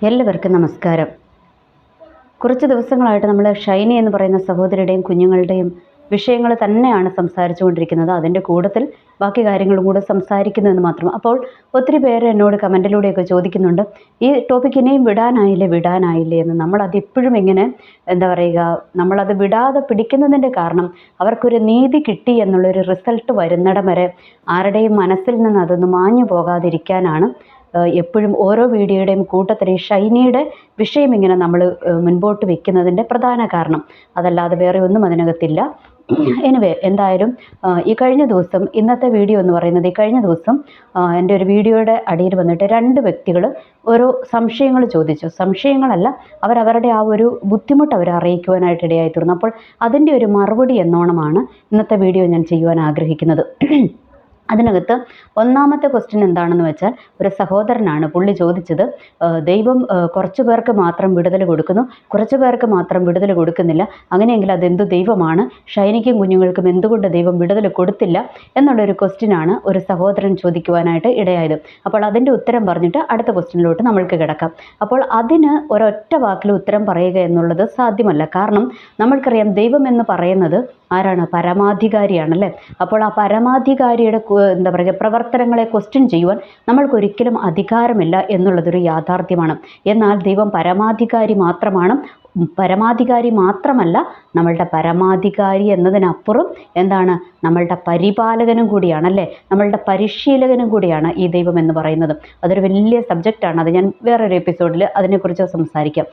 എല്ലാവർക്കും നമസ്കാരം. കുറച്ച് ദിവസങ്ങളായിട്ട് നമ്മൾ ഷൈനി എന്ന് പറയുന്ന സഹോദരിയുടെയും കുഞ്ഞുങ്ങളുടെയും വിഷയങ്ങൾ തന്നെയാണ് സംസാരിച്ചു കൊണ്ടിരിക്കുന്നത്. അതിൻ്റെ കൂട്ടത്തിൽ ബാക്കി കാര്യങ്ങളും കൂടെ സംസാരിക്കുന്നു എന്ന് മാത്രം. അപ്പോൾ ഒത്തിരി പേര് എന്നോട് കമൻറ്റിലൂടെയൊക്കെ ചോദിക്കുന്നുണ്ട്, ഈ ടോപ്പിക് ഇനിയും വിടാനായില്ലേ എന്ന്. നമ്മളതിപ്പോഴും ഇങ്ങനെ നമ്മളത് വിടാതെ പിടിക്കുന്നതിൻ്റെ കാരണം അവർക്കൊരു നീതി കിട്ടി എന്നുള്ളൊരു റിസൾട്ട് വരുന്നിടം വരെ ആരുടെയും മനസ്സിൽ നിന്ന് അതൊന്ന് മാഞ്ഞു പോകാതിരിക്കാനാണ് എപ്പോഴും ഓരോ വീഡിയോയുടെയും കൂട്ടത്തിൽ ഈ ഷൈനിയുടെ വിഷയം ഇങ്ങനെ നമ്മൾ മുൻപോട്ട് വെക്കുന്നതിൻ്റെ പ്രധാന കാരണം. അതല്ലാതെ വേറെ ഒന്നും അതിനകത്തില്ല. എനിവേ, എന്തായാലും ഈ കഴിഞ്ഞ ദിവസം, ഇന്നത്തെ വീഡിയോ എന്ന് പറയുന്നത് ഈ കഴിഞ്ഞ ദിവസം എൻ്റെ ഒരു വീഡിയോയുടെ അടിയിൽ വന്നിട്ട് 2 വ്യക്തികൾ ഓരോ സംശയങ്ങൾ ചോദിച്ചു. സംശയങ്ങളല്ല, അവരവരുടെ ആ ഒരു ബുദ്ധിമുട്ട് അവർ അറിയിക്കുവാനായിട്ട് ഇടയായി തീർന്നു. അപ്പോൾ അതിൻ്റെ ഒരു മറുപടി എന്നോണമാണ് ഇന്നത്തെ വീഡിയോ ഞാൻ ചെയ്യുവാൻ ആഗ്രഹിക്കുന്നത്. അതിനകത്ത് ഒന്നാമത്തെ ക്വസ്റ്റ്യൻ എന്താണെന്ന് വെച്ചാൽ, ഒരു സഹോദരനാണ്. പുള്ളി ചോദിച്ചത്, ദൈവം കുറച്ച് പേർക്ക് മാത്രം വിടുതൽ കൊടുക്കുന്നു, കുറച്ച് പേർക്ക് മാത്രം വിടുതൽ കൊടുക്കുന്നില്ല, അങ്ങനെയെങ്കിൽ അതെന്തു ദൈവമാണ്? ഷൈനിക്കും കുഞ്ഞുങ്ങൾക്കും എന്തുകൊണ്ട് ദൈവം വിടുതൽ കൊടുത്തില്ല എന്നുള്ളൊരു ക്വസ്റ്റ്യനാണ് ഒരു സഹോദരൻ ചോദിക്കുവാനായിട്ട് ഇടയായത്. അപ്പോൾ അതിൻ്റെ ഉത്തരം പറഞ്ഞിട്ട് അടുത്ത ക്വസ്റ്റ്യനിലോട്ട് നമ്മൾക്ക് കിടക്കാം. അപ്പോൾ അതിന് ഒരൊറ്റ വാക്കിൽ ഉത്തരം പറയുക എന്നുള്ളത് സാധ്യമല്ല. കാരണം നമ്മൾക്കറിയാം, ദൈവം എന്ന് പറയുന്നത് ആരാണ്? പരമാധികാരിയാണല്ലേ. അപ്പോൾ ആ പരമാധികാരിയുടെ പ്രവർത്തനങ്ങളെ ക്വസ്റ്റ്യൻ ചെയ്യുവാൻ നമ്മൾക്കൊരിക്കലും അധികാരമില്ല എന്നുള്ളതൊരു യാഥാർത്ഥ്യമാണ്. എന്നാൽ ദൈവം പരമാധികാരി മാത്രമല്ല, നമ്മളുടെ പരമാധികാരി എന്നതിനപ്പുറം എന്താണ്? നമ്മളുടെ പരിപാലകനും കൂടിയാണല്ലേ, നമ്മളുടെ പരിശീലകനും കൂടിയാണ് ഈ ദൈവം എന്ന് പറയുന്നത്. അതൊരു വലിയ സബ്ജക്റ്റാണ്. അത് ഞാൻ വേറൊരു എപ്പിസോഡിൽ അതിനെക്കുറിച്ച് സംസാരിക്കാം.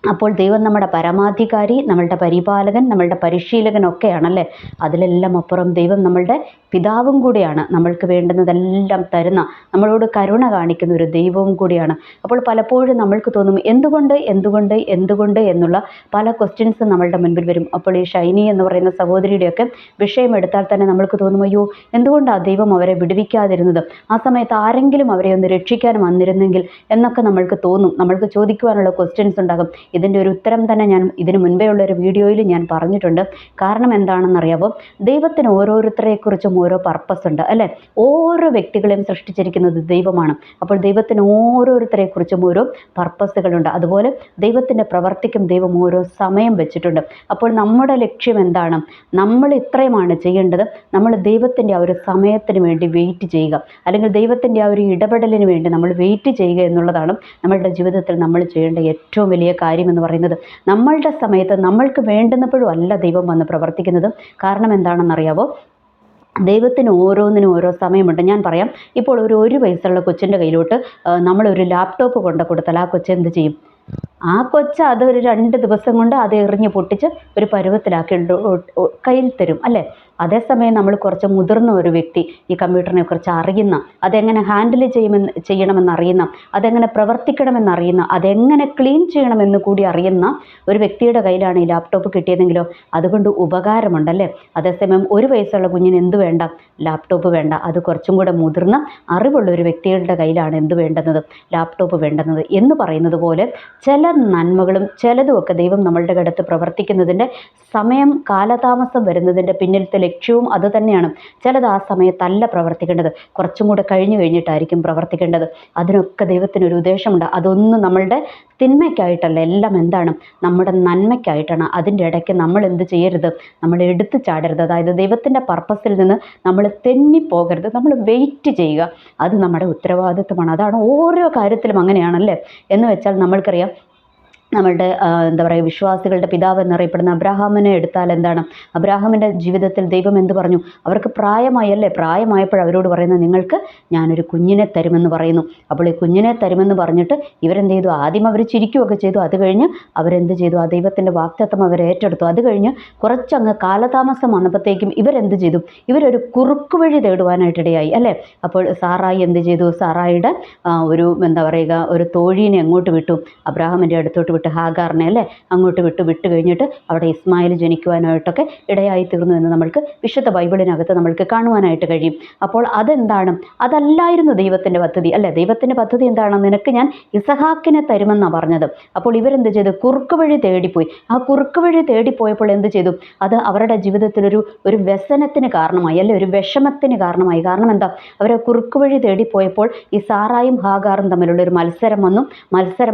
അപ്പോൾ ദൈവം നമ്മുടെ പരമാധികാരി, നമ്മളുടെ പരിപാലകൻ, നമ്മളുടെ പരിശീലകൻ ഒക്കെയാണല്ലേ. അതിലെല്ലാം അപ്പുറം ദൈവം നമ്മളുടെ പിതാവും കൂടിയാണ്. നമ്മൾക്ക് വേണ്ടുന്നതെല്ലാം തരുന്ന, നമ്മളോട് കരുണ കാണിക്കുന്ന ഒരു ദൈവവും കൂടിയാണ്. അപ്പോൾ പലപ്പോഴും നമ്മൾക്ക് തോന്നും, എന്തുകൊണ്ട് എന്നുള്ള പല ക്വസ്റ്റ്യൻസ് നമ്മളുടെ മുൻപിൽ വരും. അപ്പോൾ ഈ ഷൈനി എന്ന് പറയുന്ന സഹോദരിയുടെയൊക്കെ വിഷയം എടുത്താൽ തന്നെ നമ്മൾക്ക് തോന്നും, അയ്യോ, എന്തുകൊണ്ടാണ് ദൈവം അവരെ വിടുവിക്കാതിരുന്നത്? ആ സമയത്ത് ആരെങ്കിലും അവരെ ഒന്ന് രക്ഷിക്കാൻ വന്നിരുന്നെങ്കിൽ എന്നൊക്കെ നമ്മൾക്ക് തോന്നും. നമ്മൾക്ക് ചോദിക്കുവാനുള്ള ക്വസ്റ്റ്യൻസ് ഉണ്ടാകും. ഇതിൻ്റെ ഒരു ഉത്തരം തന്നെ ഞാൻ ഇതിനു മുൻപേ ഉള്ളൊരു വീഡിയോയിൽ ഞാൻ പറഞ്ഞിട്ടുണ്ട്. കാരണം എന്താണെന്നറിയാമോ? ദൈവത്തിന് ഓരോരുത്തരെക്കുറിച്ചും ഓരോ പർപ്പസ് ഉണ്ട് അല്ലേ. ഓരോ വ്യക്തികളെയും സൃഷ്ടിച്ചിരിക്കുന്നത് ദൈവമാണ്. അപ്പോൾ ദൈവത്തിന് ഓരോരുത്തരെക്കുറിച്ചും ഓരോ പർപ്പസുകളുണ്ട്. അതുപോലെ ദൈവത്തിൻ്റെ പ്രവർത്തിക്കും ദൈവം ഓരോ സമയം വെച്ചിട്ടുണ്ട്. അപ്പോൾ നമ്മുടെ ലക്ഷ്യം എന്താണ്? നമ്മൾ ഇത്രയുമാണ് ചെയ്യേണ്ടത്. നമ്മൾ ദൈവത്തിൻ്റെ ആ ഒരു സമയത്തിന് വേണ്ടി വെയിറ്റ് ചെയ്യുക, അല്ലെങ്കിൽ ദൈവത്തിൻ്റെ ആ ഒരു ഇടപെടലിന് വേണ്ടി നമ്മൾ വെയിറ്റ് ചെയ്യുക എന്നുള്ളതാണ് നമ്മളുടെ ജീവിതത്തിൽ നമ്മൾ ചെയ്യേണ്ട ഏറ്റവും വലിയ കാര്യം എന്ന് പറയുന്നത്. നമ്മളുടെ സമയത്ത് നമ്മൾക്ക് വേണ്ടുന്നപ്പോഴും അല്ല ദൈവം വന്ന് പ്രവർത്തിക്കുന്നത്. കാരണം എന്താണെന്നറിയാവോ? ദൈവത്തിന് ഓരോന്നിനും ഓരോ സമയമുണ്ട്. ഞാൻ പറയാം, ഇപ്പോൾ ഒരു വയസ്സുള്ള കൊച്ചിൻ്റെ കയ്യിലോട്ട് നമ്മളൊരു ലാപ്ടോപ്പ് കൊടുത്താൽ ആ കൊച്ച് എന്ത് ചെയ്യും? ആ കൊച്ച് അത് ഒരു 2 ദിവസം കൊണ്ട് അത് എറിഞ്ഞ് പൊട്ടിച്ച് ഒരു പരുവത്തിലാക്കി കയ്യിൽ തരും അല്ലേ. അതേസമയം നമ്മൾ കുറച്ച് മുതിർന്ന ഒരു വ്യക്തി, ഈ കമ്പ്യൂട്ടറിനെ കുറിച്ച് അറിയുന്ന, അതെങ്ങനെ ഹാൻഡിൽ ചെയ്യണമെന്നറിയുന്ന, അതെങ്ങനെ പ്രവർത്തിക്കണമെന്നറിയുന്ന, അതെങ്ങനെ ക്ലീൻ ചെയ്യണമെന്ന് കൂടി അറിയുന്ന ഒരു വ്യക്തിയുടെ കയ്യിലാണ് ഈ ലാപ്ടോപ്പ് കിട്ടിയതെങ്കിലോ അതുകൊണ്ട് ഉപകാരമുണ്ടല്ലേ. അതേസമയം 1 വയസ്സുള്ള കുഞ്ഞിന് എന്ത് വേണ്ട? ലാപ്ടോപ്പ് വേണ്ട. അത് കുറച്ചും കൂടെ മുതിർന്ന അറിവുള്ള ഒരു വ്യക്തികളുടെ കയ്യിലാണ് എന്ത് വേണ്ടുന്നത്? ലാപ്ടോപ്പ് വേണ്ടുന്നത്. എന്ന് പറയുന്നത് പോലെ ചില നന്മകളും ചിലതുമൊക്കെ ദൈവം നമ്മളുടെ അടുത്ത് പ്രവർത്തിക്കുന്നതിൻ്റെ സമയം, കാലതാമസം വരുന്നതിൻ്റെ പിന്നിലത്തെ ലക്ഷ്യവും അത് തന്നെയാണ്. ചിലത് ആ സമയത്തല്ല പ്രവർത്തിക്കേണ്ടത്, കുറച്ചും കൂടെ കഴിഞ്ഞിട്ടായിരിക്കും പ്രവർത്തിക്കേണ്ടത്. അതിനൊക്കെ ദൈവത്തിനൊരു ഉദ്ദേശമുണ്ട്. അതൊന്നും നമ്മളുടെ തിന്മയ്ക്കായിട്ടല്ല, എല്ലാം എന്താണ്? നമ്മുടെ നന്മയ്ക്കായിട്ടാണ്. അതിൻ്റെ ഇടയ്ക്ക് നമ്മൾ എന്ത് ചെയ്യരുത്? നമ്മൾ എടുത്തു ചാടരുത്. അതായത് ദൈവത്തിൻ്റെ പർപ്പസിൽ നിന്ന് നമ്മൾ തെന്നിപ്പോകരുത്. നമ്മൾ വെയിറ്റ് ചെയ്യുക. അത് നമ്മുടെ ഉത്തരവാദിത്വമാണ്. അതാണ് ഓരോ കാര്യത്തിലും അങ്ങനെയാണല്ലേ. എന്ന് വെച്ചാൽ നമ്മൾക്കറിയാം, നമ്മളുടെ വിശ്വാസികളുടെ പിതാവ് എന്നറിയപ്പെടുന്ന അബ്രാഹാമിനെ എടുത്താൽ എന്താണ്? അബ്രാഹാമിൻ്റെ ജീവിതത്തിൽ ദൈവം എന്ത് പറഞ്ഞു? അവർക്ക് പ്രായമായപ്പോൾ അവരോട് പറയുന്നത്, നിങ്ങൾക്ക് ഞാനൊരു കുഞ്ഞിനെ തരുമെന്ന് പറയുന്നു. അപ്പോൾ ഈ കുഞ്ഞിനെ തരുമെന്ന് പറഞ്ഞിട്ട് ഇവരെന്ത് ചെയ്തു? ആദ്യം അവർ ചിരിക്കുകയൊക്കെ ചെയ്തു. അത് കഴിഞ്ഞ് അവരെന്ത് ചെയ്തു? ആ ദൈവത്തിൻ്റെ വാഗ്ദത്തം അവർ ഏറ്റെടുത്തു. അത് കഴിഞ്ഞ് കുറച്ചങ്ങ് കാലതാമസം വന്നപ്പോഴത്തേക്കും ഇവരെന്ത് ചെയ്തു? ഇവരൊരു കുറുക്ക് വഴി തേടുവാനായിട്ടിടയായി അല്ലേ. അപ്പോൾ സാറായി എന്ത് ചെയ്തു? സാറായിയുടെ ഒരു തോഴീനെ അങ്ങോട്ട് വിട്ടു, അബ്രാഹാമിൻ്റെ അടുത്തോട്ട് വിട്ട് ഹാഗാറിനെ അല്ലേ അങ്ങോട്ട് വിട്ട് കഴിഞ്ഞിട്ട് അവിടെ ഇസ്മായിൽ ജനിക്കുവാനായിട്ടൊക്കെ ഇടയായി തീർന്നു എന്ന് നമ്മൾക്ക് വിശുദ്ധ ബൈബിളിനകത്ത് നമ്മൾക്ക് കാണുവാനായിട്ട് കഴിയും. അപ്പോൾ അതെന്താണ്? അതല്ലായിരുന്നു ദൈവത്തിൻ്റെ പദ്ധതി അല്ലേ. ദൈവത്തിൻ്റെ പദ്ധതി എന്താണ്? നിനക്ക് ഞാൻ ഇസഹാക്കിനെ തരുമെന്നാണ് പറഞ്ഞത്. അപ്പോൾ ഇവരെന്ത് ചെയ്തു? കുറുക്ക് വഴി തേടിപ്പോയി. ആ കുറുക്ക് വഴി തേടിപ്പോയപ്പോൾ എന്ത് ചെയ്തു? അത് അവരുടെ ജീവിതത്തിലൊരു വ്യസനത്തിന് കാരണമായി അല്ലെ, ഒരു വിഷമത്തിന് കാരണമായി. കാരണം എന്താ? അവരെ കുറുക്ക് വഴി തേടിപ്പോയപ്പോൾ ഈ സാറായും ഹാഗാറും തമ്മിലുള്ള ഒരു മത്സരം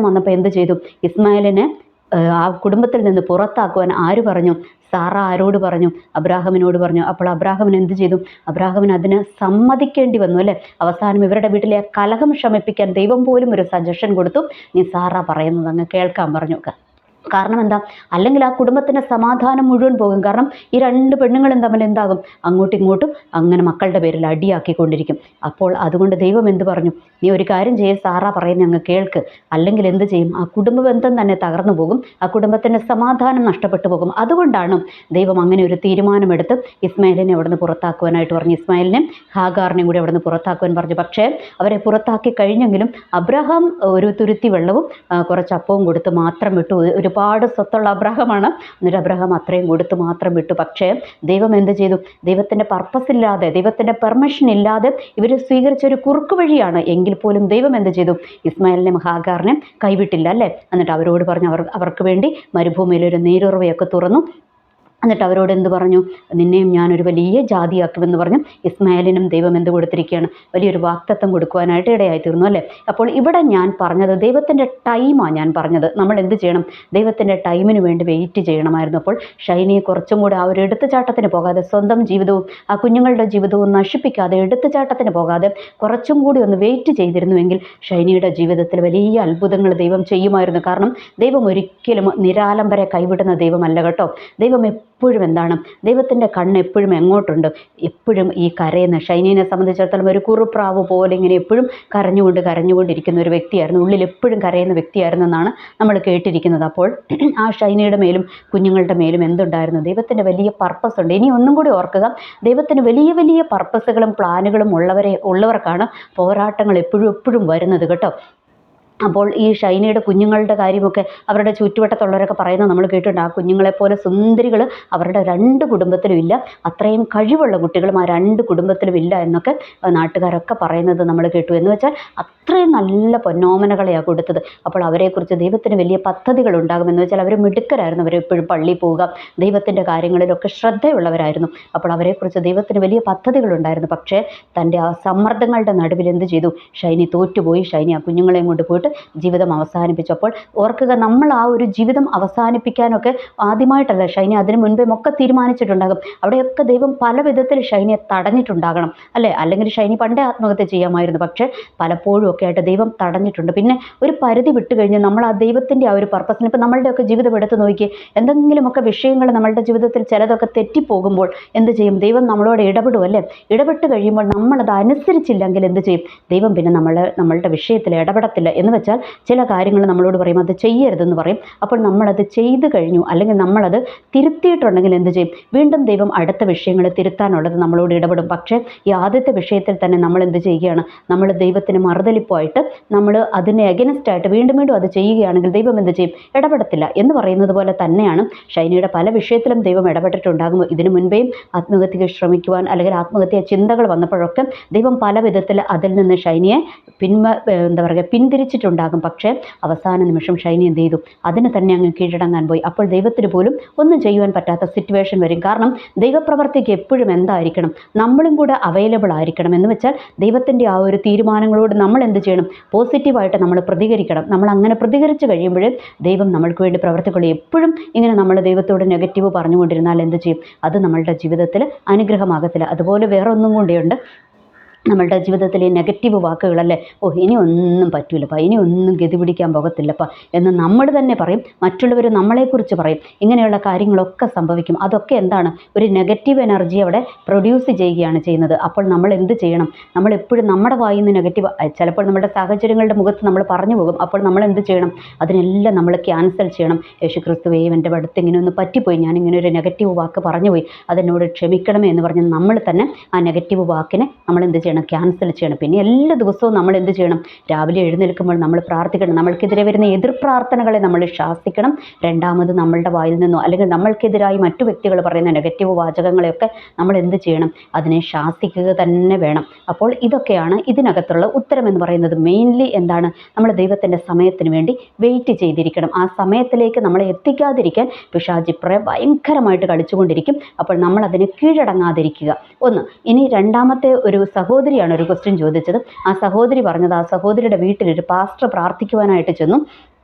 വന്നപ്പോൾ എന്ത് ചെയ്തു? ഇസ്മായിലിനെ ആ കുടുംബത്തിൽ നിന്ന് പുറത്താക്കുവാൻ ആര് പറഞ്ഞു? സാറ ആരോട് പറഞ്ഞു? അബ്രാഹമിനോട് പറഞ്ഞു. അപ്പോൾ അബ്രാഹമിന് എന്ത് ചെയ്തു? അബ്രാഹമിന് അതിന് സമ്മതിക്കേണ്ടി വന്നു അല്ലേ. അവസാനം ഇവരുടെ വീട്ടിലെ കലഹം ശമിപ്പിക്കാൻ ദൈവം പോലും ഒരു സജഷൻ കൊടുത്തു. നീ സാറ പറയുന്നത് അങ്ങ് കേൾക്കാൻ പറഞ്ഞു. കാരണം എന്താ? അല്ലെങ്കിൽ ആ കുടുംബത്തിൻ്റെ സമാധാനം മുഴുവൻ പോകും. കാരണം ഈ രണ്ട് പെണ്ണുങ്ങളും തമ്മിൽ എന്താകും? അങ്ങോട്ടും ഇങ്ങോട്ടും അങ്ങനെ മക്കളുടെ പേരിൽ അടിയാക്കിക്കൊണ്ടിരിക്കും. അപ്പോൾ അതുകൊണ്ട് ദൈവം എന്ത് പറഞ്ഞു? നീ ഒരു കാര്യം ചെയ്യേ, സാറ പറയുന്നത് അങ്ങ് കേൾക്ക്. അല്ലെങ്കിൽ എന്ത് ചെയ്യും? ആ കുടുംബ ബന്ധം തന്നെ തകർന്നു പോകും, ആ കുടുംബത്തിൻ്റെ സമാധാനം നഷ്ടപ്പെട്ടു പോകും. അതുകൊണ്ടാണ് ദൈവം അങ്ങനെ ഒരു തീരുമാനമെടുത്ത് ഇസ്മായിലിനെ അവിടുന്ന് പുറത്താക്കുവാനായിട്ട് പറഞ്ഞു. ഇസ്മായിലിനെയും ഹാഗാറിനെയും കൂടി അവിടുന്ന് പുറത്താക്കുവാൻ പറഞ്ഞു. പക്ഷേ അവരെ പുറത്താക്കി കഴിഞ്ഞെങ്കിലും അബ്രഹാം ഒരു തുരുത്തി വെള്ളവും കുറച്ച് അപ്പവും കൊടുത്ത് മാത്രം വിട്ടു. ഒരുപാട് സ്വത്തുള്ള അബ്രഹാമാണ്. എന്നിട്ട് അബ്രഹാം അത്രയും കൊടുത്ത് മാത്രം വിട്ടു. പക്ഷേ ദൈവം എന്ത് ചെയ്തു? ദൈവത്തിൻ്റെ പർപ്പസ് ഇല്ലാതെ, ദൈവത്തിൻ്റെ പെർമിഷൻ ഇല്ലാതെ ഇവർ സ്വീകരിച്ച ഒരു കുറുക്ക് വഴിയാണ്. എങ്കിൽ പോലും ദൈവം എന്ത് ചെയ്തു? ഇസ്മായിലിനെയും ഹാഗാറിനെയും കൈവിട്ടില്ല അല്ലേ. എന്നിട്ട് അവരോട് പറഞ്ഞു, അവർക്ക് വേണ്ടി മരുഭൂമിയിൽ ഒരു നീരുറവയൊക്കെ തുറന്നു. എന്നിട്ട് അവരോട് എന്ത് പറഞ്ഞു? നിന്നെയും ഞാനൊരു വലിയ ജാതിയാക്കുമെന്ന് പറഞ്ഞു. ഇസ്മായിലിനും ദൈവം എന്ത് കൊടുത്തിരിക്കുകയാണ്? വലിയൊരു വാഗ്ദത്തം കൊടുക്കുവാനായിട്ട് ഇടയായി തീർന്നു അല്ലേ. അപ്പോൾ ഇവിടെ ഞാൻ പറഞ്ഞത് ദൈവത്തിൻ്റെ ടൈമാണ് ഞാൻ പറഞ്ഞത്. നമ്മൾ എന്ത് ചെയ്യണം? ദൈവത്തിൻ്റെ ടൈമിന് വേണ്ടി വെയിറ്റ് ചെയ്യണമായിരുന്നു. അപ്പോൾ ഷൈനിയെ കുറച്ചും കൂടെ ആ ഒരു എടുത്തുചാട്ടത്തിന് പോകാതെ, സ്വന്തം ജീവിതവും ആ കുഞ്ഞുങ്ങളുടെ ജീവിതവും നശിപ്പിക്കാതെ, എടുത്തുചാട്ടത്തിന് പോകാതെ കുറച്ചും കൂടി ഒന്ന് വെയിറ്റ് ചെയ്തിരുന്നുവെങ്കിൽ ഷൈനിയുടെ ജീവിതത്തിൽ വലിയ അത്ഭുതങ്ങൾ ദൈവം ചെയ്യുമായിരുന്നു. കാരണം ദൈവം ഒരിക്കലും നിരാലംബരെ കൈവിടുന്ന ദൈവമല്ല കേട്ടോ. ദൈവം എപ്പോഴും എന്താണ്? ദൈവത്തിൻ്റെ കണ്ണ് എപ്പോഴും എങ്ങോട്ടുണ്ട്? എപ്പോഴും ഈ കരയുന്ന ഷൈനിയെ സംബന്ധിച്ചിടത്തോളം ഒരു കുറുപ്രാവ് പോലെ ഇങ്ങനെ എപ്പോഴും കരഞ്ഞുകൊണ്ടിരിക്കുന്ന ഒരു വ്യക്തിയായിരുന്നു. ഉള്ളിൽ എപ്പോഴും കരയുന്ന വ്യക്തിയായിരുന്നു എന്നാണ് നമ്മൾ കേട്ടിരിക്കുന്നത്. അപ്പോൾ ആ ഷൈനിയുടെ മേലും കുഞ്ഞുങ്ങളുടെ മേലും എന്തുണ്ടായിരുന്നു? ദൈവത്തിൻ്റെ വലിയ പർപ്പസ് ഉണ്ട്. ഇനി ഒന്നും കൂടി ഓർക്കുക, ദൈവത്തിന് വലിയ വലിയ പർപ്പസുകളും പ്ലാനുകളും ഉള്ളവർക്കാണ് പോരാട്ടങ്ങൾ എപ്പോഴും വരുന്നത് കേട്ടോ. അപ്പോൾ ഈ ഷൈനയുടെ കുഞ്ഞുങ്ങളുടെ കാര്യമൊക്കെ അവരുടെ ചുറ്റുവട്ടത്തുള്ളവരൊക്കെ പറയുന്നത് നമ്മൾ കേട്ടിട്ടുണ്ട്. ആ കുഞ്ഞുങ്ങളെപ്പോലെ സുന്ദരികൾ അവരുടെ രണ്ട് കുടുംബത്തിലും ഇല്ല, അത്രയും കഴിവുള്ള കുട്ടികളും ആ രണ്ട് കുടുംബത്തിലും ഇല്ല എന്നൊക്കെ നാട്ടുകാരൊക്കെ പറയുന്നത് നമ്മൾ കേട്ടു. എന്ന് വെച്ചാൽ അത്രയും നല്ല പൊന്നോമനകളെയാണ് കൊടുത്തത്. അപ്പോൾ അവരെക്കുറിച്ച് ദൈവത്തിന് വലിയ പദ്ധതികൾ ഉണ്ടാകുമെന്ന് വെച്ചാൽ അവർ മിടുക്കരായിരുന്നു. അവരെപ്പോഴും പള്ളിയിൽ പോവുക, ദൈവത്തിൻ്റെ കാര്യങ്ങളിലൊക്കെ ശ്രദ്ധയുള്ളവരായിരുന്നു. അപ്പോൾ അവരെക്കുറിച്ച് ദൈവത്തിന് വലിയ പദ്ധതികളുണ്ടായിരുന്നു. പക്ഷേ തൻ്റെ ആ സമ്മർദ്ദങ്ങളുടെ നടുവിൽ എന്ത് ചെയ്തു? ഷൈനി തോറ്റുപോയി. ഷൈനി ആ കുഞ്ഞുങ്ങളെയും കൊണ്ട് പോയിട്ട് ജീവിതം അവസാനിപ്പിച്ചു. അപ്പോൾ ഓർക്കുക, നമ്മൾ ആ ഒരു ജീവിതം അവസാനിപ്പിക്കാനൊക്കെ ആദ്യമായിട്ടല്ല ഷൈനി, അതിനു മുൻപേ ഒക്കെ തീരുമാനിച്ചിട്ടുണ്ടാകും. അവിടെയൊക്കെ ദൈവം പല വിധത്തിൽ ഷൈനിയെ തടഞ്ഞിട്ടുണ്ടാകണം അല്ലേ. അല്ലെങ്കിൽ ഷൈനി പണ്ടേ ആത്മഹത്യ ചെയ്യാമായിരുന്നു. പക്ഷേ പലപ്പോഴും ഒക്കെ ആയിട്ട് ദൈവം തടഞ്ഞിട്ടുണ്ട്. പിന്നെ ഒരു പരിധി വിട്ട് കഴിഞ്ഞ് നമ്മൾ ആ ദൈവത്തിൻ്റെ ആ ഒരു പർപ്പസിന്, ഇപ്പം നമ്മളുടെയൊക്കെ ജീവിതം എടുത്ത് നോക്കി, എന്തെങ്കിലുമൊക്കെ വിഷയങ്ങൾ നമ്മളുടെ ജീവിതത്തിൽ ചിലതൊക്കെ തെറ്റിപ്പോകുമ്പോൾ എന്ത് ചെയ്യും? ദൈവം നമ്മളോട് ഇടപെടും അല്ലേ. ഇടപെട്ട് കഴിയുമ്പോൾ നമ്മളത് അനുസരിച്ചില്ലെങ്കിൽ എന്ത് ചെയ്യും? ദൈവം പിന്നെ നമ്മളുടെ വിഷയത്തിൽ ഇടപെടത്തില്ല. എന്ന് വെച്ചാൽ ചില കാര്യങ്ങൾ നമ്മളോട് പറയും, അത് ചെയ്യരുതെന്ന് പറയും. അപ്പോൾ നമ്മളത് ചെയ്തു കഴിഞ്ഞു, അല്ലെങ്കിൽ നമ്മളത് തിരുത്തിയിട്ടുണ്ടെങ്കിൽ എന്ത് ചെയ്യും? വീണ്ടും ദൈവം അടുത്ത വിഷയങ്ങൾ തിരുത്താനുള്ളത് നമ്മളോട് ഇടപെടും. പക്ഷേ ഈ ആദ്യത്തെ വിഷയത്തിൽ തന്നെ നമ്മൾ എന്ത് ചെയ്യുകയാണ്? നമ്മൾ ദൈവത്തിന് മറുതലിപ്പായിട്ട് നമ്മൾ അതിനെ അഗൈൻസ്റ്റായിട്ട് വീണ്ടും അത് ചെയ്യുകയാണെങ്കിൽ ദൈവം എന്ത് ചെയ്യും? ഇടപെടത്തില്ല. എന്ന് പറയുന്നത് പോലെ തന്നെയാണ് ഷൈനിയുടെ പല വിഷയത്തിലും ദൈവം ഇടപെട്ടിട്ടുണ്ടാകും. ഇതിനു മുൻപേയും ആത്മഹത്യക്ക് ശ്രമിക്കുവാൻ അല്ലെങ്കിൽ ആത്മഹത്യ ചിന്തകൾ വന്നപ്പോഴൊക്കെ ദൈവം പല വിധത്തിൽ അതിൽ നിന്ന് ഷൈനിയെ പിന്തിരിച്ചിട്ടുണ്ടാകും. പക്ഷേ അവസാന നിമിഷം ഷൈനി എന്ത് ചെയ്തു? അതിന് തന്നെ അങ്ങ് കീഴടങ്ങാൻ പോയി. അപ്പോൾ ദൈവത്തിന് പോലും ഒന്നും ചെയ്യുവാൻ പറ്റാത്ത സിറ്റുവേഷൻ വരും. കാരണം ദൈവപ്രവർത്തിക്ക് എപ്പോഴും എന്തായിരിക്കണം? നമ്മളും കൂടെ അവൈലബിൾ ആയിരിക്കണം. എന്ന് വെച്ചാൽ ദൈവത്തിൻ്റെ ആ ഒരു തീരുമാനങ്ങളോട് നമ്മൾ എന്ത് ചെയ്യണം? പോസിറ്റീവായിട്ട് നമ്മൾ പ്രതികരിക്കണം. നമ്മൾ അങ്ങനെ പ്രതികരിച്ച് കഴിയുമ്പോൾ ദൈവം നമ്മൾക്ക് വേണ്ടി പ്രവർത്തിക്കുള്ളൂ. എപ്പോഴും ഇങ്ങനെ നമ്മൾ ദൈവത്തോട് നെഗറ്റീവ് പറഞ്ഞുകൊണ്ടിരുന്നാൽ എന്ത് ചെയ്യും? അത് നമ്മളുടെ ജീവിതത്തിൽ അനുഗ്രഹമാകത്തില്ല. അതുപോലെ വേറെ ഒന്നും കൊണ്ടുണ്ട്, നമ്മളുടെ ജീവിതത്തിലെ നെഗറ്റീവ് വാക്കുകളല്ലേ, ഇനി ഒന്നും പറ്റൂലപ്പാ, ഇനി ഒന്നും ഗതി പിടിക്കാൻ പോകത്തില്ലപ്പാ എന്ന് നമ്മൾ തന്നെ പറയും. മറ്റുള്ളവർ നമ്മളെക്കുറിച്ച് പറയും. ഇങ്ങനെയുള്ള കാര്യങ്ങളൊക്കെ സംഭവിക്കും. അതൊക്കെ എന്താണ്? ഒരു നെഗറ്റീവ് എനർജി അവിടെ പ്രൊഡ്യൂസ് ചെയ്യുകയാണ് ചെയ്യുന്നത്. അപ്പോൾ നമ്മൾ എന്ത് ചെയ്യണം? നമ്മളെപ്പോഴും നമ്മുടെ വായിൽ നിന്ന് നെഗറ്റീവ്, ചിലപ്പോൾ നമ്മുടെ സാഹചര്യങ്ങളുടെ മുഖത്ത് നമ്മൾ പറഞ്ഞു പോകും. അപ്പോൾ നമ്മൾ എന്ത് ചെയ്യണം? അതിനെല്ലാം നമ്മൾ ക്യാൻസൽ ചെയ്യണം. യേശുക്രിസ്തുവേ, എൻ്റെ അടുത്ത് ഇങ്ങനെ ഒന്ന് പറ്റിപ്പോയി, ഞാനിങ്ങനെ ഒരു നെഗറ്റീവ് വാക്ക് പറഞ്ഞുപോയി, അതെന്നോട് ക്ഷമിക്കണമേ എന്ന് പറഞ്ഞ് നമ്മൾ തന്നെ ആ നെഗറ്റീവ് വാക്കിനെ നമ്മൾ എന്ത് ചെയ്യണം? ചെയ്യണം? ക്യാൻസൽ ചെയ്യണം. പിന്നെ എല്ലാ ദിവസവും നമ്മൾ എന്ത് ചെയ്യണം? രാവിലെ എഴുന്നേൽക്കുമ്പോൾ നമ്മൾ പ്രാർത്ഥിക്കണം. നമ്മൾക്കെതിരെ വരുന്ന എതിർ പ്രാർത്ഥനകളെ നമ്മൾ ശാസിക്കണം. രണ്ടാമത് നമ്മളുടെ വായിൽ നിന്നോ അല്ലെങ്കിൽ നമ്മൾക്കെതിരായി മറ്റു വ്യക്തികൾ പറയുന്ന നെഗറ്റീവ് വാചകങ്ങളെയൊക്കെ നമ്മൾ എന്ത് ചെയ്യണം? അതിനെ ശാസിക്കുക തന്നെ വേണം. അപ്പോൾ ഇതൊക്കെയാണ് ഇതിനകത്തുള്ള ഉത്തരം എന്ന് പറയുന്നത്. മെയിൻലി എന്താണ്? നമ്മൾ ദൈവത്തിൻ്റെ സമയത്തിന് വേണ്ടി വെയിറ്റ് ചെയ്തിരിക്കണം. ആ സമയത്തിലേക്ക് നമ്മളെ എത്തിക്കാതിരിക്കാൻ പിശാച് ഭയങ്കരമായിട്ട് കളിച്ചുകൊണ്ടിരിക്കും. അപ്പോൾ നമ്മൾ അതിന് കീഴടങ്ങാതിരിക്കുക. ഒന്ന്. ഇനി രണ്ടാമത്തെ ഒരു സഹോദരിയാണ് ഒരു ക്വസ്റ്റ്യൻ ചോദിച്ചത്. ആ സഹോദരി പറഞ്ഞത്, ആ സഹോദരിയുടെ വീട്ടിലൊരു പാസ്റ്റർ പ്രാർത്ഥിക്കുവാനായിട്ട് ചെന്നു.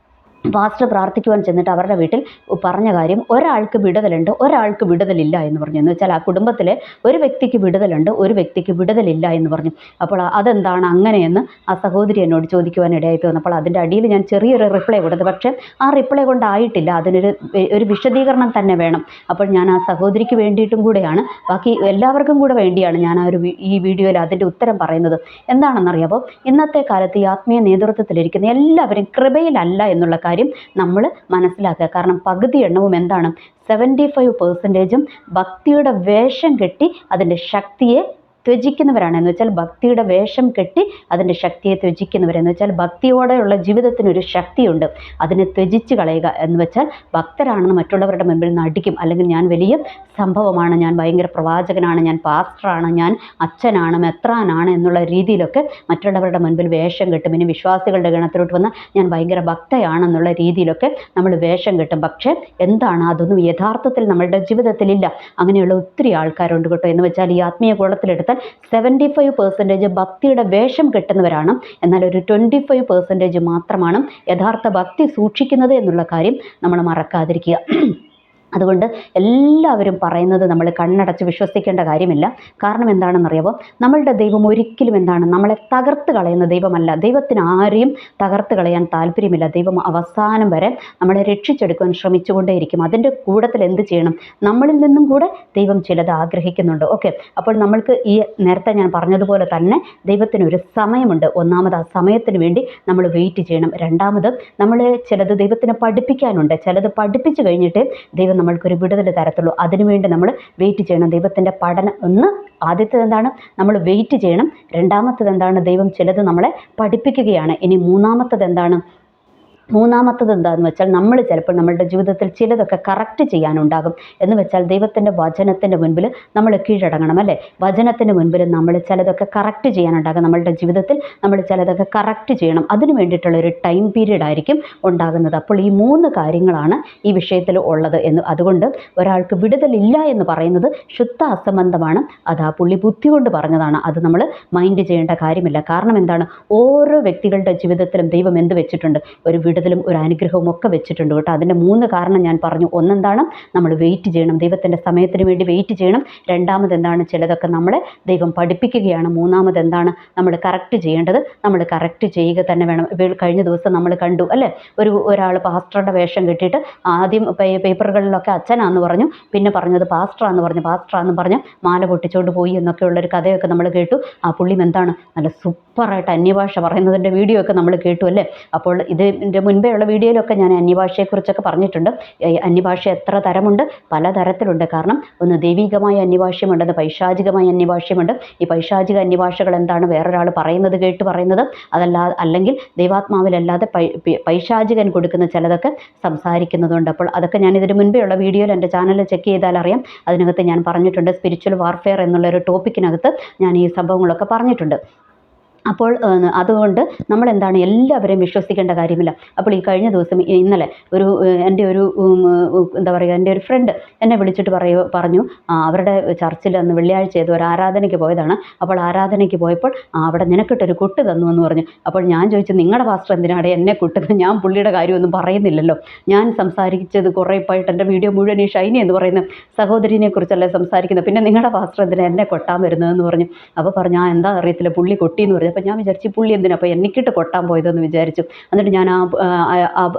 പാസ്റ്റർ പ്രാർത്ഥിക്കുവാൻ ചെന്നിട്ട് അവരുടെ വീട്ടിൽ പറഞ്ഞ കാര്യം, ഒരാൾക്ക് വിടുതലുണ്ട്, ഒരാൾക്ക് വിടുതലില്ല എന്ന് പറഞ്ഞു. എന്ന് വെച്ചാൽ ആ കുടുംബത്തിലെ ഒരു വ്യക്തിക്ക് വിടുതലുണ്ട്, ഒരു വ്യക്തിക്ക് വിടുതലില്ല എന്ന് പറഞ്ഞു. അപ്പോൾ അതെന്താണ് അങ്ങനെയെന്ന് ആ സഹോദരി എന്നോട് ചോദിക്കുവാനിടയായി വന്നപ്പോൾ അതിൻ്റെ അടിയിൽ ഞാൻ ചെറിയൊരു റിപ്ലൈ കൊടുത്തു. പക്ഷേ ആ റിപ്ലൈ കൊണ്ടായിട്ടില്ല, അതിനൊരു വിശദീകരണം തന്നെ വേണം. അപ്പോൾ ഞാൻ ആ സഹോദരിക്ക് വേണ്ടിയിട്ടും കൂടെയാണ്, ബാക്കി എല്ലാവർക്കും കൂടെ വേണ്ടിയാണ് ഞാൻ ഈ വീഡിയോയിൽ അതിൻ്റെ ഉത്തരം പറയുന്നത്. എന്താണെന്നറിയാമോ? ഇന്നത്തെ കാലത്ത് ഈ ആത്മീയ നേതൃത്വത്തിലിരിക്കുന്ന എല്ലാവരും കൃപയിലല്ല എന്നുള്ള കാര്യം നമ്മൾ മനസ്സിലാക്കുക. കാരണം പകുതി എണ്ണവും എന്താണ്? 75% ഭക്തിയുടെ വേഷം കെട്ടി അതിൻ്റെ ശക്തിയെ ത്യജിക്കുന്നവരാണ്. എന്ന് വെച്ചാൽ ഭക്തിയുടെ വേഷം കെട്ടി അതിൻ്റെ ശക്തിയെ ത്യജിക്കുന്നവരെന്ന് വെച്ചാൽ ഭക്തിയോടെയുള്ള ജീവിതത്തിനൊരു ശക്തിയുണ്ട്, അതിനെ ത്യജിച്ച് കളയുക എന്ന് വെച്ചാൽ ഭക്തരാണെന്ന് മറ്റുള്ളവരുടെ മുമ്പിൽ നടിക്കും. അല്ലെങ്കിൽ ഞാൻ വലിയ സംഭവമാണ്, ഞാൻ ഭയങ്കര പ്രവാചകനാണ്, ഞാൻ പാസ്റ്ററാണ്, ഞാൻ അച്ഛനാണ്, മെത്രാനാണ് എന്നുള്ള രീതിയിലൊക്കെ മറ്റുള്ളവരുടെ മുൻപിൽ വേഷം കെട്ടും. ഇനി വിശ്വാസികളുടെ ഗണത്തിലോട്ട് വന്നാൽ ഞാൻ ഭയങ്കര ഭക്തയാണെന്നുള്ള രീതിയിലൊക്കെ നമ്മൾ വേഷം കെട്ടും. പക്ഷേ എന്താണ്? അതൊന്നും യഥാർത്ഥത്തിൽ നമ്മളുടെ ജീവിതത്തിലില്ല. അങ്ങനെയുള്ള ഒത്തിരി ആൾക്കാരുണ്ട് കേട്ടോ. എന്ന് വെച്ചാൽ ഈ ആത്മീയ കുളത്തിലെടുത്താൽ 75% ഭക്തിയുടെ വേഷം കെട്ടുന്നവരാണ്. എന്നാൽ ഒരു 25% മാത്രമാണ് യഥാർത്ഥ ഭക്തി സൂക്ഷിക്കുന്നത് എന്നുള്ള കാര്യം നമ്മൾ മറക്കാതിരിക്കുക. അതുകൊണ്ട് എല്ലാവരും പറയുന്നത് നമ്മൾ കണ്ണടച്ച് വിശ്വസിക്കേണ്ട കാര്യമില്ല. കാരണം എന്താണെന്നറിയാമോ? നമ്മളുടെ ദൈവം ഒരിക്കലും എന്താണ്? നമ്മളെ തകർത്ത് കളയുന്ന ദൈവമല്ല. ദൈവത്തിന് ആരെയും തകർത്ത് കളയാൻ താല്പര്യമില്ല. ദൈവം അവസാനം വരെ നമ്മളെ രക്ഷിച്ചെടുക്കുവാൻ ശ്രമിച്ചുകൊണ്ടേയിരിക്കും. അതിൻ്റെ കൂട്ടത്തിൽ എന്ത് ചെയ്യണം? നമ്മളിൽ നിന്നും കൂടെ ദൈവം ചിലത് ആഗ്രഹിക്കുന്നുണ്ട്. ഓക്കെ, അപ്പോൾ നമ്മൾക്ക് ഈ നേരത്തെ ഞാൻ പറഞ്ഞതുപോലെ തന്നെ ദൈവത്തിനൊരു സമയമുണ്ട്. ഒന്നാമത് ആ സമയത്തിന് വേണ്ടി നമ്മൾ വെയിറ്റ് ചെയ്യണം. രണ്ടാമത് നമ്മൾ ചിലത് ദൈവത്തിനെ പഠിപ്പിക്കാനുണ്ട്. ചിലത് പഠിപ്പിച്ചു കഴിഞ്ഞിട്ട് ദൈവം നമ്മൾക്കൊരു വിടുതൽ തരത്തുള്ളൂ. അതിനുവേണ്ടി നമ്മൾ വെയിറ്റ് ചെയ്യണം. ദൈവത്തിൻ്റെ പഠനം ആദ്യത്തേത് എന്താണ്? നമ്മൾ വെയിറ്റ് ചെയ്യണം. രണ്ടാമത്തേത് എന്താണ്? ദൈവം ചിലത് നമ്മളെ പഠിപ്പിക്കുകയാണ്. ഇനി മൂന്നാമത്തേത് എന്താണ്? മൂന്നാമത്തത് എന്താണെന്ന് വെച്ചാൽ നമ്മൾ ചിലപ്പോൾ നമ്മളുടെ ജീവിതത്തിൽ ചിലതൊക്കെ കറക്റ്റ് ചെയ്യാനുണ്ടാകും. എന്ന് വെച്ചാൽ ദൈവത്തിൻ്റെ വചനത്തിൻ്റെ മുൻപിൽ നമ്മൾ കീഴടങ്ങണം അല്ലേ? വചനത്തിൻ്റെ മുൻപിൽ നമ്മൾ ചിലതൊക്കെ കറക്റ്റ് ചെയ്യാനുണ്ടാകും. നമ്മളുടെ ജീവിതത്തിൽ നമ്മൾ ചിലതൊക്കെ കറക്റ്റ് ചെയ്യണം. അതിന് വേണ്ടിയിട്ടുള്ള ഒരു ടൈം പീരീഡ് ആയിരിക്കും ഉണ്ടാകുന്നത്. അപ്പോൾ ഈ 3 കാര്യങ്ങളാണ് ഈ വിഷയത്തിൽ ഉള്ളത് അതുകൊണ്ട് ഒരാൾക്ക് വിടുതലില്ല എന്ന് പറയുന്നത് ശുദ്ധ അസംബന്ധമാണ്. അത് ആ പുള്ളി ബുദ്ധി കൊണ്ട് പറഞ്ഞതാണ്. അത് നമ്മൾ മൈൻഡ് ചെയ്യേണ്ട കാര്യമില്ല. കാരണം എന്താണ്? ഓരോ വ്യക്തികളുടെ ജീവിതത്തിലും ദൈവം എന്ത് വെച്ചിട്ടുണ്ട്? ഒരു വിടുതലും ഒരു അനുഗ്രഹവും ഒക്കെ വെച്ചിട്ടുണ്ട് കേട്ടോ. അതിൻ്റെ 3 കാരണം ഞാൻ പറഞ്ഞു. ഒന്നെന്താണ്? നമ്മൾ വെയിറ്റ് ചെയ്യണം, ദൈവത്തിൻ്റെ സമയത്തിന് വേണ്ടി വെയിറ്റ് ചെയ്യണം. രണ്ടാമത് എന്താണ്? ചിലതൊക്കെ നമ്മളെ ദൈവം പഠിപ്പിക്കുകയാണ്. മൂന്നാമത് എന്താണ്? നമ്മൾ കറക്റ്റ് ചെയ്യേണ്ടത് നമ്മൾ കറക്റ്റ് ചെയ്യുക തന്നെ വേണം. കഴിഞ്ഞ ദിവസം നമ്മൾ കണ്ടു അല്ലേ? ഒരാൾ പാസ്റ്ററുടെ വേഷം കെട്ടിയിട്ട് ആദ്യം പേപ്പറുകളിലൊക്കെ അച്ഛനാന്ന് പറഞ്ഞു, പിന്നെ പറഞ്ഞത് പാസ്റ്ററാന്ന് പറഞ്ഞു മാല പൊട്ടിച്ചുകൊണ്ട് പോയി എന്നൊക്കെയുള്ളൊരു കഥയൊക്കെ നമ്മൾ കേട്ടു. ആ പുള്ളിയും എന്താണ്? നല്ല സൂപ്പറായിട്ട് അന്യഭാഷ പറയുന്നതിൻ്റെ വീഡിയോ ഒക്കെ നമ്മൾ കേട്ടു അല്ലേ? അപ്പോൾ ഇതിൻ്റെ മുൻപേ ഉള്ള വീഡിയോയിലൊക്കെ ഞാൻ അന്യഭാഷയെക്കുറിച്ചൊക്കെ പറഞ്ഞിട്ടുണ്ട്. അന്യഭാഷ എത്ര തരമുണ്ട്? പല തരത്തിലുണ്ട്. കാരണം ഒന്ന് ദൈവികമായ അന്യഭാഷയുമുണ്ട്, പൈശാചികമായ അന്യഭാഷയുമുണ്ട്. ഈ പൈശാചിക അന്യഭാഷകൾ എന്താണ്? വേറൊരാൾ പറയുന്നത് കേട്ട് പറയുന്നത്, അല്ലെങ്കിൽ ദൈവാത്മാവിലല്ലാതെ പൈശാചികൻ കൊടുക്കുന്ന ചിലതൊക്കെ സംസാരിക്കുന്നതുണ്ട്. അപ്പോൾ അതൊക്കെ ഞാൻ ഇതിന് മുൻപേ ഉള്ള വീഡിയോയിൽ എൻ്റെ ചാനൽ ചെക്ക് ചെയ്താൽ അറിയാം. അതിനകത്ത് ഞാൻ പറഞ്ഞിട്ടുണ്ട്. സ്പിരിച്വൽ വാർഫെയർ എന്നുള്ളൊരു ടോപ്പിക്കിനകത്ത് ഞാൻ ഈ സംഭവങ്ങളൊക്കെ പറഞ്ഞിട്ടുണ്ട്. അതുകൊണ്ട് നമ്മൾ എന്താണ്? എല്ലാവരെയും വിശ്വസിക്കേണ്ട കാര്യമില്ല. അപ്പോൾ ഈ കഴിഞ്ഞ ദിവസം ഇന്നലെ എൻ്റെ ഒരു ഫ്രണ്ട് എന്നെ വിളിച്ചിട്ട് പറഞ്ഞു അവരുടെ ചർച്ചിൽ അന്ന് വെള്ളിയാഴ്ച ഏതോ ഒരു ആരാധനയ്ക്ക് പോയതാണ്. അപ്പോൾ ആരാധനയ്ക്ക് പോയപ്പോൾ അവിടെ നിനക്കിട്ടൊരു കുട്ട് തന്നു എന്ന് പറഞ്ഞു. അപ്പോൾ ഞാൻ ചോദിച്ചു, നിങ്ങളുടെ പാസ്റ്റർ എന്തിനാണ് എന്നെ കുട്ടുന്നത്? ഞാൻ പുള്ളിയുടെ കാര്യമൊന്നും പറയുന്നില്ലല്ലോ. ഞാൻ സംസാരിച്ചത് കുറേ ഇപ്പായിട്ട് എൻ്റെ വീഡിയോ മുഴുവൻ ഈ ഷൈനി എന്ന് പറയുന്ന സഹോദരിനെ കുറിച്ചല്ലേ സംസാരിക്കുന്നത്. പിന്നെ നിങ്ങളുടെ പാസ്റ്റർ എന്തിനാണ് എന്നെ കൊട്ടാൻ വരുന്നതെന്ന് പറഞ്ഞു. അപ്പോൾ പറഞ്ഞു എന്താ അറിയത്തില്ല, പുള്ളി കൊട്ടി എന്ന് പറഞ്ഞു. അപ്പോൾ ഞാൻ വിചാരിച്ചു പുള്ളി എന്തിനാ അപ്പോൾ എനിക്കിട്ട് കൊട്ടാൻ പോയതെന്ന് വിചാരിച്ചു. എന്നിട്ട് ഞാൻ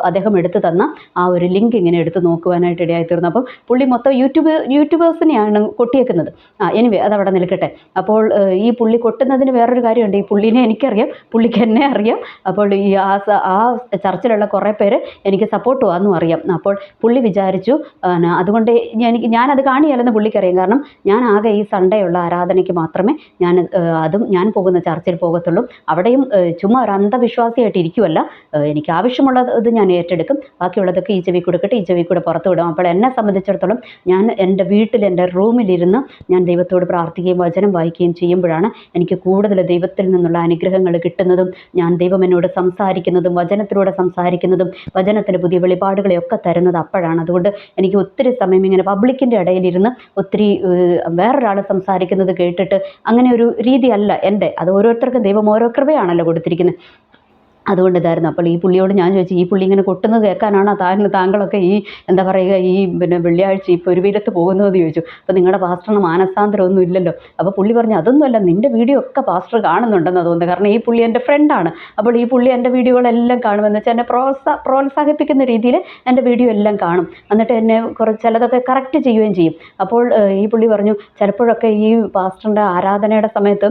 അദ്ദേഹം എടുത്തു തന്ന ആ ഒരു ലിങ്ക് ഇങ്ങനെ എടുത്ത് നോക്കുവാനായിട്ട് ഇടയായിത്തീർന്നു. അപ്പം പുള്ളി മൊത്തം യൂട്യൂബേഴ്സിനെയാണ് കൊട്ടിയേക്കുന്നത്. എനിവേ അതവിടെ നിൽക്കട്ടെ. അപ്പോൾ ഈ പുള്ളി കൊട്ടുന്നതിന് വേറൊരു കാര്യമുണ്ട്. ഈ പുള്ളിനെ എനിക്കറിയാം, പുള്ളിക്ക് എന്നെ അറിയാം. അപ്പോൾ ഈ ആ ചർച്ചിലുള്ള കുറേ പേര് എനിക്ക് സപ്പോർട്ട് ചെയ്യാമെന്നും അറിയാം. അപ്പോൾ പുള്ളി വിചാരിച്ചു അതുകൊണ്ട് ഞാനത് കാണിയാലെന്ന് പുള്ളിക്കറിയാം. കാരണം ഞാൻ ആകെ ഈ സൺഡേ ഉള്ള ആരാധനയ്ക്ക് മാത്രമേ അതും ഞാൻ പോകുന്ന ചർച്ചിൽ പോകത്തുള്ളൂ. അവിടെയും ചുമ്മാ ഒരു അന്ധവിശ്വാസിയായിട്ട് ഇരിക്കുമല്ല, എനിക്ക് ആവശ്യമുള്ളത് ഞാൻ ഏറ്റെടുക്കും. ബാക്കിയുള്ളതൊക്കെ ഈ ചെവി കൊടുക്കട്ടെ, ഈ ചെവി കൂടെ പുറത്തു വിടും. അപ്പോൾ എന്നെ സംബന്ധിച്ചിടത്തോളം ഞാൻ എൻ്റെ വീട്ടിൽ എൻ്റെ റൂമിലിരുന്ന് ഞാൻ ദൈവത്തോട് പ്രാർത്ഥിക്കുകയും വചനം വായിക്കുകയും ചെയ്യുമ്പോഴാണ് എനിക്ക് കൂടുതൽ ദൈവത്തിൽ നിന്നുള്ള അനുഗ്രഹങ്ങൾ കിട്ടുന്നതും ഞാൻ ദൈവം എന്നോട് സംസാരിക്കുന്നതും വചനത്തിലൂടെ സംസാരിക്കുന്നതും വചനത്തിൻ്റെ പുതിയ വെളിപാടുകളെയൊക്കെ തരുന്നത് അപ്പോഴാണ്. അതുകൊണ്ട് എനിക്ക് ഒത്തിരി സമയം ഇങ്ങനെ പബ്ലിക്കിൻ്റെ ഇടയിലിരുന്ന് ഒത്തിരി വേറൊരാൾ സംസാരിക്കുന്നത് കേട്ടിട്ട് അങ്ങനെ ഒരു രീതിയല്ല എൻ്റെ. അത് ഓരോരുത്തർക്കും ദൈവം ഓരോ കൃപയാണല്ലോ കൊടുത്തിരിക്കുന്നത്. അതുകൊണ്ട് ഇതായിരുന്നു. അപ്പോൾ ഈ പുള്ളിയോട് ഞാൻ ചോദിച്ചു, ഈ പുള്ളി ഇങ്ങനെ കൊട്ടുന്നത് കേൾക്കാനാണോ താങ്കളൊക്കെ ഈ എന്താ പറയുക ഈ വെള്ളിയാഴ്ച ഈ പൊരുവീരത്ത് പോകുന്നതെന്ന് ചോദിച്ചു. അപ്പോൾ നിങ്ങളുടെ പാസ്റ്ററിന് മാനസാന്തരമൊന്നും ഇല്ലല്ലോ. അപ്പോൾ പുള്ളി പറഞ്ഞു, അതൊന്നുമല്ല, നിൻ്റെ വീഡിയോ ഒക്കെ പാസ്റ്റർ കാണുന്നുണ്ടെന്ന് തോന്നുന്നു. കാരണം ഈ പുള്ളി എൻ്റെ ഫ്രണ്ടാണ്. അപ്പോൾ ഈ പുള്ളി എൻ്റെ വീഡിയോകളെല്ലാം കാണുമെന്ന് വെച്ചാൽ എന്നെ പ്രോത്സാഹിപ്പിക്കുന്ന രീതിയിൽ എൻ്റെ വീഡിയോ എല്ലാം കാണും. എന്നിട്ട് എന്നെ ചിലതൊക്കെ കറക്റ്റ് ചെയ്യുകയും ചെയ്യും. അപ്പോൾ ഈ പുള്ളി പറഞ്ഞു, ചിലപ്പോഴൊക്കെ ഈ പാസ്റ്ററിൻ്റെ ആരാധനയുടെ സമയത്ത്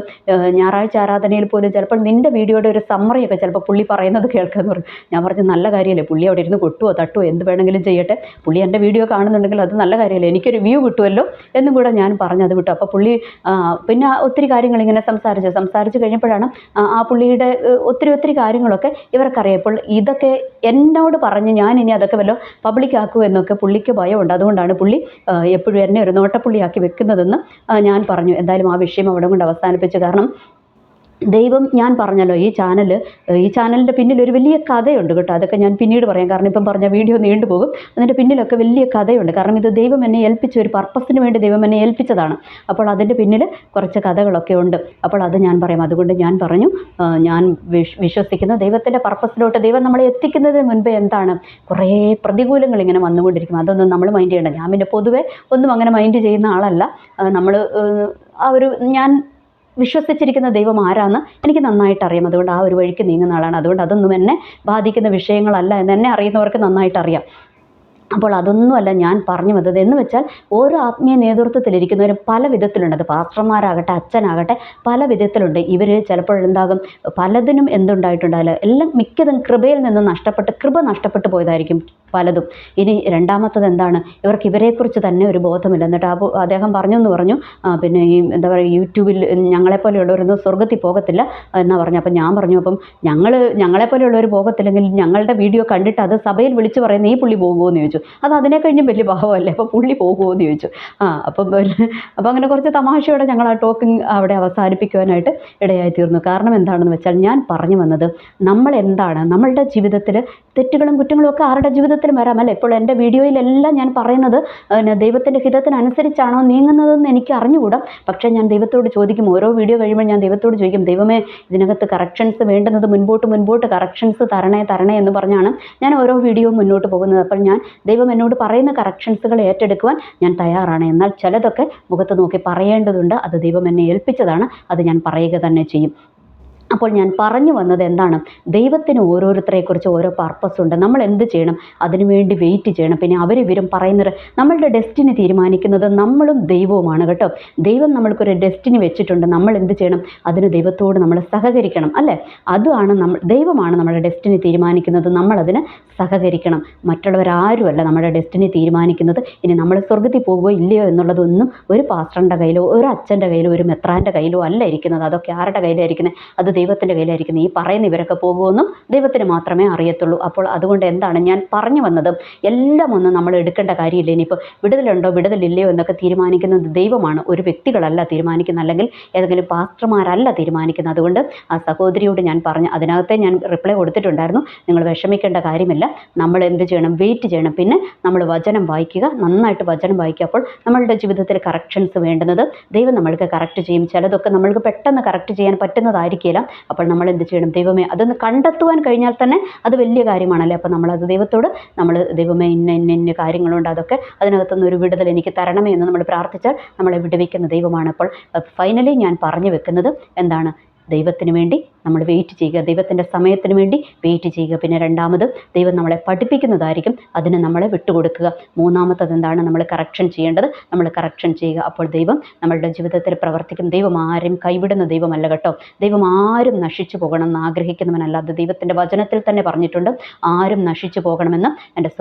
ഞായറാഴ്ച ആരാധനയിൽ പോലും ചിലപ്പോൾ നിൻ്റെ വീഡിയോയുടെ ഒരു സമ്മറിയൊക്കെ ചിലപ്പോൾ പുള്ളി പറയുന്നത് കേൾക്കാമെന്ന് പറഞ്ഞു. ഞാൻ പറഞ്ഞു, നല്ല കാര്യമല്ലേ, പുള്ളി അവിടെ ഇരുന്ന് കൊട്ടുവോ തട്ടുവോ എന്ത് വേണമെങ്കിലും ചെയ്യട്ടെ, പുള്ളി എൻ്റെ വീഡിയോ കാണുന്നുണ്ടെങ്കിൽ അത് നല്ല കാര്യമല്ലേ, എനിക്കൊരു വ്യൂ കിട്ടുമല്ലോ എന്നും കൂടെ ഞാൻ പറഞ്ഞത് വിട്ടു. അപ്പോൾ പുള്ളി പിന്നെ ഒത്തിരി കാര്യങ്ങൾ ഇങ്ങനെ സംസാരിച്ച് കഴിഞ്ഞപ്പോഴാണ് ആ പുള്ളിയുടെ ഒത്തിരി കാര്യങ്ങളൊക്കെ ഇവർക്കറിയാം. ഇപ്പോൾ ഇതൊക്കെ എന്നോട് പറഞ്ഞ് ഞാൻ ഇനി അതൊക്കെ വല്ലോ പബ്ലിക്കാക്കൂ എന്നൊക്കെ പുള്ളിക്ക് ഭയമുണ്ട്. അതുകൊണ്ടാണ് പുള്ളി എപ്പോഴും എന്നെ ഒരു നോട്ടപ്പുള്ളിയാക്കി വെക്കുന്നതെന്ന് ഞാൻ പറഞ്ഞു. എന്തായാലും ആ വിഷയം അവിടെ കൊണ്ട് അവസാനിപ്പിച്ചു. കാരണം ദൈവം, ഞാൻ പറഞ്ഞല്ലോ, ഈ ചാനലിൻ്റെ പിന്നിൽ ഒരു വലിയ കഥയുണ്ട് കേട്ടോ. അതൊക്കെ ഞാൻ പിന്നീട് പറയാം. കാരണം ഇപ്പം പറഞ്ഞ വീഡിയോ നീണ്ടുപോകും. അതിൻ്റെ പിന്നിലൊക്കെ വലിയ കഥയുണ്ട്. കാരണം ഇത് ദൈവം എന്നെ ഏൽപ്പിച്ച ഒരു പർപ്പസിന് വേണ്ടി ദൈവം എന്നെ ഏൽപ്പിച്ചതാണ്. അപ്പോൾ അതിൻ്റെ പിന്നിൽ കുറച്ച് കഥകളൊക്കെ ഉണ്ട്. അപ്പോൾ അത് ഞാൻ പറയാം. അതുകൊണ്ട് ഞാൻ പറഞ്ഞു, ഞാൻ വിശ്വസിക്കുന്ന ദൈവത്തിൻ്റെ പർപ്പസിലോട്ട് ദൈവം നമ്മളെ എത്തിക്കുന്നതിന് മുൻപേ എന്താണ് കുറേ പ്രതികൂലങ്ങൾ ഇങ്ങനെ വന്നുകൊണ്ടിരിക്കും. അതൊന്നും നമ്മൾ മൈൻഡ് ചെയ്യണ്ട. ഞാൻ പിന്നെ പൊതുവെ ഒന്നും അങ്ങനെ മൈൻഡ് ചെയ്യുന്ന ആളല്ല. ഞാൻ വിശ്വസിച്ചിരിക്കുന്ന ദൈവം ആരാന്ന് എനിക്ക് നന്നായിട്ട് അറിയാം. അതുകൊണ്ട് ആ ഒരു വഴിക്ക് നീങ്ങുന്ന ആളാണ്. അതുകൊണ്ട് അതൊന്നും എന്നെ ബാധിക്കുന്ന വിഷയങ്ങളല്ല എന്ന് എന്നെ അറിയുന്നവർക്ക് നന്നായിട്ട് അറിയാം. അപ്പോൾ അതൊന്നുമല്ല ഞാൻ പറഞ്ഞു വന്നത്. എന്ന് വെച്ചാൽ ഓരോ ആത്മീയ നേതൃത്വത്തിലിരിക്കുന്നവരും പല വിധത്തിലുണ്ട്. അത് പാസ്റ്റർമാരാകട്ടെ, അച്ഛനാകട്ടെ, പല വിധത്തിലുണ്ട്. ഇവർ ചിലപ്പോഴെന്താകും പലതിനും എന്തുണ്ടായിട്ടുണ്ടാവില്ല, എല്ലാം മിക്കതും കൃപയിൽ നിന്ന് കൃപ നഷ്ടപ്പെട്ടു പോയതായിരിക്കും പലതും. ഇനി രണ്ടാമത്തത് എന്താണ്, ഇവർക്ക് ഇവരെക്കുറിച്ച് തന്നെ ഒരു ബോധമില്ല. എന്നിട്ട് അദ്ദേഹം പറഞ്ഞു പിന്നെ ഈ എന്താ പറയുക യൂട്യൂബിൽ ഞങ്ങളെപ്പോലെയുള്ളവരൊന്നും സ്വർഗ്ഗത്തിൽ പോകത്തില്ല എന്നാ പറഞ്ഞു. അപ്പം ഞാൻ പറഞ്ഞു, അപ്പം ഞങ്ങളെപ്പോലെയുള്ളവർ പോകത്തില്ലെങ്കിൽ ഞങ്ങളുടെ വീഡിയോ കണ്ടിട്ട് അത് സഭയിൽ വിളിച്ച് പറയുന്ന ഈ പുള്ളി പോകുമോ എന്ന് ചോദിച്ചു. അത് അതിനെ കഴിഞ്ഞും വലിയ ഭാവമല്ലേ, അപ്പോൾ പുള്ളി പോകുമോ എന്ന് ചോദിച്ചു. അപ്പം അങ്ങനെ കുറച്ച് തമാശയോടെ ഞങ്ങൾ ആ ടോക്കിംഗ് അവിടെ അവസാനിപ്പിക്കുവാനായിട്ട് ഇടയായിത്തീർന്നു. കാരണം എന്താണെന്ന് വെച്ചാൽ ഞാൻ പറഞ്ഞു വന്നത്, നമ്മളെന്താണ് നമ്മളുടെ ജീവിതത്തിൽ തെറ്റുകളും കുറ്റങ്ങളും ഒക്കെ ആരുടെ ജീവിതത്തിലും വരാമല്ലേ. ഇപ്പോൾ എൻ്റെ വീഡിയോയിലെല്ലാം ഞാൻ പറയുന്നത് ദൈവത്തിൻ്റെ ഹിതത്തിനനുസരിച്ചാണോ നീങ്ങുന്നതെന്ന് എനിക്ക് അറിഞ്ഞുകൂടാം. പക്ഷേ ഞാൻ ദൈവത്തോട് ചോദിക്കും, ഓരോ വീഡിയോ കഴിയുമ്പോൾ ഞാൻ ദൈവത്തോട് ചോദിക്കും, ദൈവമേ ഇതിനകത്ത് കറക്ഷൻസ് വേണ്ടുന്നത് മുൻപോട്ട് കറക്ഷൻസ് തരണേ എന്ന് പറഞ്ഞാണ് ഞാൻ ഓരോ വീഡിയോ മുന്നോട്ട് പോകുന്നത്. അപ്പോൾ ഞാൻ ദൈവം എന്നോട് പറയുന്ന കറക്ഷൻസുകൾ ഏറ്റെടുക്കുവാൻ ഞാൻ തയ്യാറാണ്. എന്നാൽ ചിലതൊക്കെ മുഖത്ത് നോക്കി പറയേണ്ടതുണ്ട്. അത് ദൈവം എന്നെ ഏൽപ്പിച്ചതാണ്. അത് ഞാൻ പറയുക തന്നെ ചെയ്യും. അപ്പോൾ ഞാൻ പറഞ്ഞു വന്നത് എന്താണ്, ദൈവത്തിന് ഓരോരുത്തരെക്കുറിച്ച് ഓരോ പർപ്പസ് ഉണ്ട്. നമ്മൾ എന്ത് ചെയ്യണം, അതിനുവേണ്ടി വെയിറ്റ് ചെയ്യണം. പിന്നെ അവരിവരും പറയുന്നത് നമ്മളുടെ ഡെസ്റ്റിനി തീരുമാനിക്കുന്നത് നമ്മളും ദൈവവുമാണ് കേട്ടോ. ദൈവം നമ്മൾക്കൊരു ഡെസ്റ്റിനി വെച്ചിട്ടുണ്ട്. നമ്മൾ എന്ത് ചെയ്യണം, അതിന് ദൈവത്തോട് നമ്മൾ സഹകരിക്കണം അല്ലേ. ദൈവമാണ് നമ്മുടെ ഡെസ്റ്റിനി തീരുമാനിക്കുന്നത്. നമ്മളതിന് സഹകരിക്കണം. മറ്റുള്ളവരാരുമല്ല നമ്മുടെ ഡെസ്റ്റിനി തീരുമാനിക്കുന്നത്. ഇനി നമ്മൾ സ്വർഗ്ഗത്തിൽ പോകുമോ ഇല്ലയോ എന്നുള്ളതൊന്നും ഒരു പാസ്റ്ററിൻ്റെ കയ്യിലോ ഒരു അച്ഛൻ്റെ കയ്യിലോ ഒരു മെത്രാൻ്റെ കയ്യിലോ അല്ല ഇരിക്കുന്നത്. അതൊക്കെ ആരുടെ കയ്യിലായിരിക്കുന്നത്, അത് ദൈവത്തിൻ്റെ കയ്യിലായിരിക്കുന്നത്. ഈ പറയുന്ന ഇവരൊക്കെ പോകുമെന്നും ദൈവത്തിന് മാത്രമേ അറിയത്തുള്ളൂ. അപ്പോൾ അതുകൊണ്ട് എന്താണ് ഞാൻ പറഞ്ഞു വന്നത്, എല്ലാം ഒന്നും നമ്മൾ എടുക്കേണ്ട കാര്യമില്ല. ഇനിയിപ്പോൾ വിടുതലുണ്ടോ വിടുതലില്ലയോ എന്നൊക്കെ തീരുമാനിക്കുന്നത് ദൈവമാണ്, ഒരു വ്യക്തികളല്ല തീരുമാനിക്കുന്നത്, അല്ലെങ്കിൽ ഏതെങ്കിലും പാസ്റ്റർമാരല്ല തീരുമാനിക്കുന്നത്. അതുകൊണ്ട് ആ സഹോദരിയോട് ഞാൻ പറഞ്ഞു, അതിനകത്തെ ഞാൻ റിപ്ലൈ കൊടുത്തിട്ടുണ്ടായിരുന്നു, നിങ്ങൾ വിഷമിക്കേണ്ട കാര്യമില്ല, നമ്മൾ എന്ത് ചെയ്യണം, വെയിറ്റ് ചെയ്യണം. പിന്നെ നമ്മൾ വചനം വായിക്കുക, നന്നായിട്ട് വചനം വായിക്കുക. അപ്പോൾ നമ്മളുടെ ജീവിതത്തിൽ കറക്ഷൻസ് വേണ്ടുന്നത് ദൈവം നമ്മൾക്ക് കറക്റ്റ് ചെയ്യും. ചിലതൊക്കെ നമ്മൾക്ക് പെട്ടെന്ന് കറക്റ്റ് ചെയ്യാൻ പറ്റുന്നതായിരിക്കില്ല. അപ്പോൾ നമ്മൾ എന്ത് ചെയ്യണം, ദൈവമേ അതൊന്ന് കണ്ടെത്തുവാൻ കഴിഞ്ഞാൽ തന്നെ അത് വലിയ കാര്യമാണല്ലേ. അപ്പോൾ നമ്മളത് ദൈവത്തോട് ദൈവമേ ഇന്ന കാര്യങ്ങളുണ്ട്, അതൊക്കെ അതിനകത്തുനിന്ന് ഒരു വിടുതൽ എനിക്ക് തരണമേ എന്ന് നമ്മൾ പ്രാർത്ഥിച്ചാൽ നമ്മളെ വിടുവിക്കുന്ന ദൈവമാണ്. അപ്പോൾ ഫൈനലി ഞാൻ പറഞ്ഞു വെക്കുന്നത് എന്താണ്, ദൈവത്തിന് വേണ്ടി നമ്മൾ വെയിറ്റ് ചെയ്യുക, ദൈവത്തിൻ്റെ സമയത്തിന് വേണ്ടി വെയിറ്റ് ചെയ്യുക. പിന്നെ രണ്ടാമത്, ദൈവം നമ്മളെ പഠിപ്പിക്കുന്നതായിരിക്കും, അതിന് നമ്മളെ വിട്ടുകൊടുക്കുക. മൂന്നാമത്തത് എന്താണ്? നമ്മൾ കറക്ഷൻ ചെയ്യേണ്ടത്, നമ്മൾ കറക്ഷൻ ചെയ്യുക. അപ്പോൾ ദൈവം നമ്മളുടെ ജീവിതത്തിൽ പ്രവർത്തിക്കും. ദൈവം ആരും കൈവിടുന്ന ദൈവമല്ല കേട്ടോ. ദൈവം ആരും നശിച്ചു പോകണമെന്ന് ആഗ്രഹിക്കുന്നവനല്ല. അത് ദൈവത്തിൻ്റെ വചനത്തിൽ തന്നെ പറഞ്ഞിട്ടുണ്ട്. ആരും നശിച്ചു പോകണമെന്ന് എൻ്റെ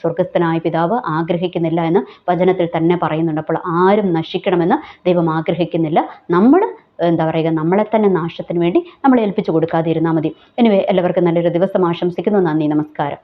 സ്വർഗസ്ഥനായ പിതാവ് ആഗ്രഹിക്കുന്നില്ല എന്ന് വചനത്തിൽ തന്നെ പറയുന്നുണ്ട്. അപ്പോൾ ആരും നശിക്കണമെന്ന് ദൈവം ആഗ്രഹിക്കുന്നില്ല. നമ്മൾ എന്താ പറയുക, നമ്മളെ തന്നെ നാശത്തിന് വേണ്ടി നമ്മൾ ഏൽപ്പിച്ചു കൊടുക്കാതിരുന്നാൽ മതി. എനിവേ, എല്ലാവർക്കും നല്ലൊരു ദിവസം ആശംസിക്കുന്നു. നന്ദി, നമസ്കാരം.